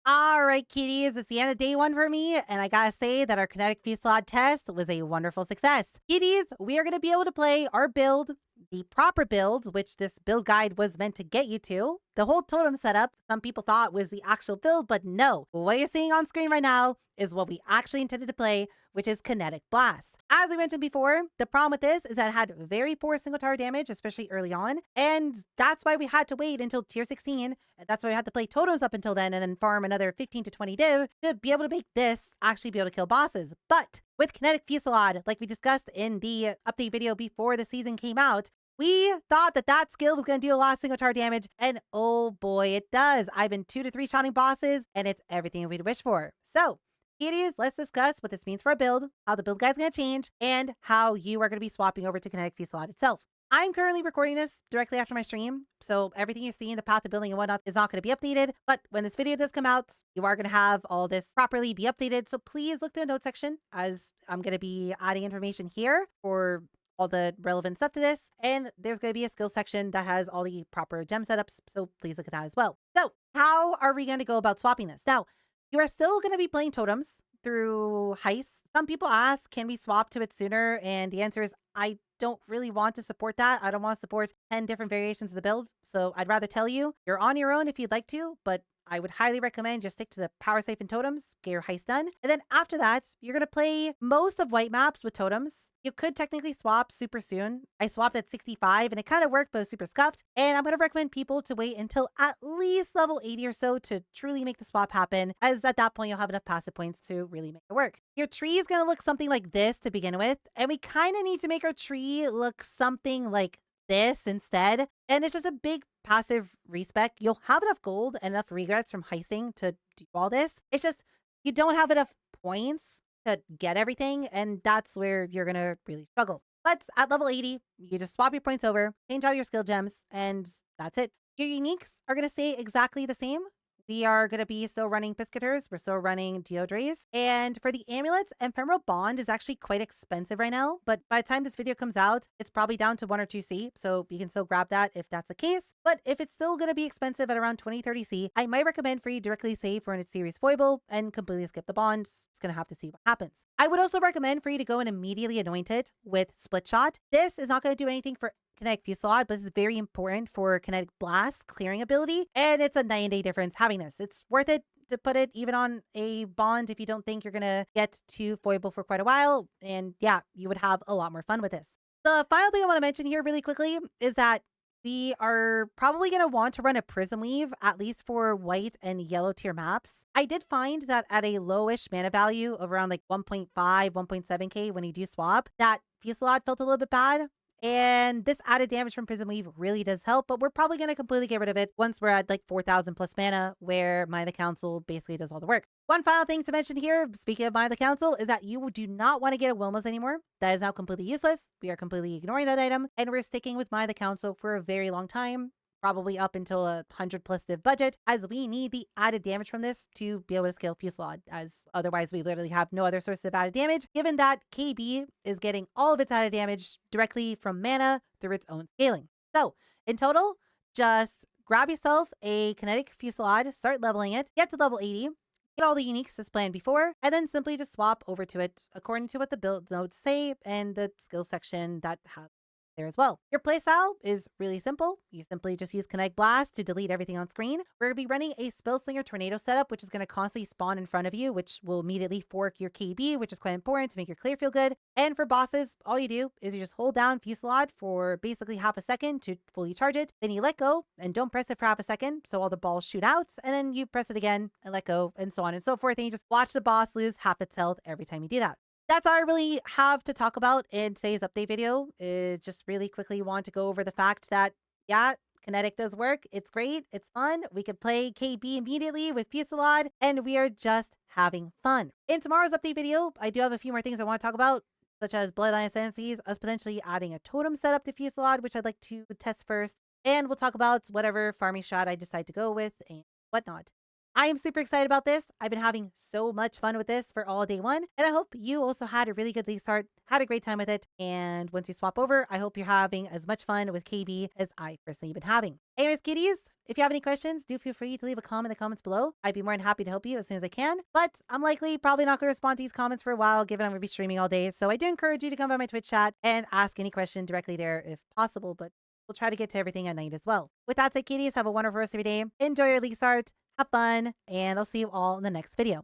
All right, kitties, it's the end of day one for me, and I gotta say that our Kinetic Fusillade test was a wonderful success. Kitties, we are gonna be able to play our build, the proper builds, which this build guide was meant to get you to. The whole totem setup, some people thought was the actual build, but no. What you're seeing on screen right now is what we actually intended to play, which is Kinetic Blast. As I mentioned before, the problem with this is that it had very poor single tower damage, especially early on, and that's why we had to wait until tier 16, and that's why we had to play totems up until then and then farm another 15 to 20 div to be able to make this actually be able to kill bosses. But with Kinetic Fusillade, like we discussed in the update video before the season came out, we thought that that skill was going to do a lot of single tower damage, and oh boy, it does. I've been 2 to 3 shotting bosses, and it's everything we'd wish for. So, kitties, let's discuss what this means for our build, how the build guide's going to change, and how you are going to be swapping over to Kinetic Fusillade itself. I'm currently recording this directly after my stream, so everything you see in the path of building and whatnot is not going to be updated. But when this video does come out, you are going to have all this properly be updated. So please look to the notes section, as I'm going to be adding information here for all the relevant stuff to this. And there's going to be a skill section that has all the proper gem setups. So please look at that as well. So how are we going to go about swapping this? Now, you are still going to be playing totems through heists. Some people ask, can we swap to it sooner? And the answer is, I don't really want to support that. I don't want to support 10 different variations of the build. So I'd rather tell you, you're on your own if you'd like to, but I would highly recommend just stick to the power safe and totems, get your heist done. And then after that, you're going to play most of white maps with totems. You could technically swap super soon. I swapped at 65 and it kind of worked, but it was super scuffed. And I'm going to recommend people to wait until at least level 80 or so to truly make the swap happen, as at that point, you'll have enough passive points to really make it work. Your tree is going to look something like this to begin with. And we kind of need to make our tree look something like this instead. And it's just a big passive respec. You'll have enough gold and enough regrets from heisting to do all this. It's just you don't have enough points to get everything, and that's where you're gonna really struggle. But at level 80, you just swap your points over, change out your skill gems, and that's it. Your uniques are gonna stay exactly the same. We are going to be still running Piscators. We're still running Deodres. And for the amulets, Ephemeral Bond is actually quite expensive right now. But by the time this video comes out, it's probably down to 1 or 2 C. So you can still grab that if that's the case. But if it's still going to be expensive at around 20, 30 C, I might recommend for you directly save for a series foible and completely skip the bond. It's going to have to see what happens. I would also recommend for you to go and immediately anoint it with Split Shot. This is not going to do anything for Kinetic Fusillade, but this is very important for Kinetic Blast clearing ability, and it's a night and day difference having this. It's worth it to put it even on a bond if you don't think you're gonna get to foible for quite a while, and yeah, you would have a lot more fun with this. The final thing I want to mention here really quickly is that we are probably going to want to run a prism weave, at least for white and yellow tier maps. I did find that at a lowish mana value of around like 1.5, 1.7k when you do swap, that Fusillade felt a little bit bad. And this added damage from Prism Weave really does help, but we're probably going to completely get rid of it once we're at like 4,000 plus mana, where Mind the Council basically does all the work. One final thing to mention here, speaking of Mind the Council, is that you do not want to get a Wilma's anymore. That is now completely useless. We are completely ignoring that item, and we're sticking with Mind the Council for a very long time. Probably up until a 100 plus div budget, as we need the added damage from this to be able to scale Fusillade, as otherwise we literally have no other source of added damage, given that KB is getting all of its added damage directly from mana through its own scaling. So in total, just grab yourself a Kinetic Fusillade, start leveling it, get to level 80, get all the uniques as planned before, and then simply just swap over to it according to what the build notes say and the skill section that has there as well. Your playstyle is really simple. You simply just use Kinetic Blast to delete everything on screen. We're going to be running a Spellslinger Tornado setup, which is going to constantly spawn in front of you, which will immediately fork your KB, which is quite important to make your clear feel good. And for bosses, all you do is you just hold down Fusillade for basically half a second to fully charge it. Then you let go and don't press it for half a second, so all the balls shoot out. And then you press it again and let go, and so on and so forth. And you just watch the boss lose half its health every time you do that. That's all I really have to talk about in today's update video. Just really quickly want to go over the fact that, yeah, Kinetic does work. It's great. It's fun. We could play KB immediately with Fusillade, and we are just having fun. In tomorrow's update video, I do have a few more things I want to talk about, such as Bloodline Ascendancies, us potentially adding a totem setup to Fusillade, which I'd like to test first. And we'll talk about whatever farming strat I decide to go with and whatnot. I am super excited about this. I've been having so much fun with this for all day one, and I hope you also had a really good league start, had a great time with it, and once you swap over, I hope you're having as much fun with KB as I personally been having. Anyways, kitties, if you have any questions, do feel free to leave a comment in the comments below. I'd be more than happy to help you as soon as I can, but I'm likely probably not going to respond to these comments for a while, given I'm going to be streaming all day, so I do encourage you to come by my Twitch chat and ask any question directly there if possible, but we'll try to get to everything at night as well. With that said, kitties, have a wonderful rest of your day. Enjoy your league start. Have fun, and I'll see you all in the next video.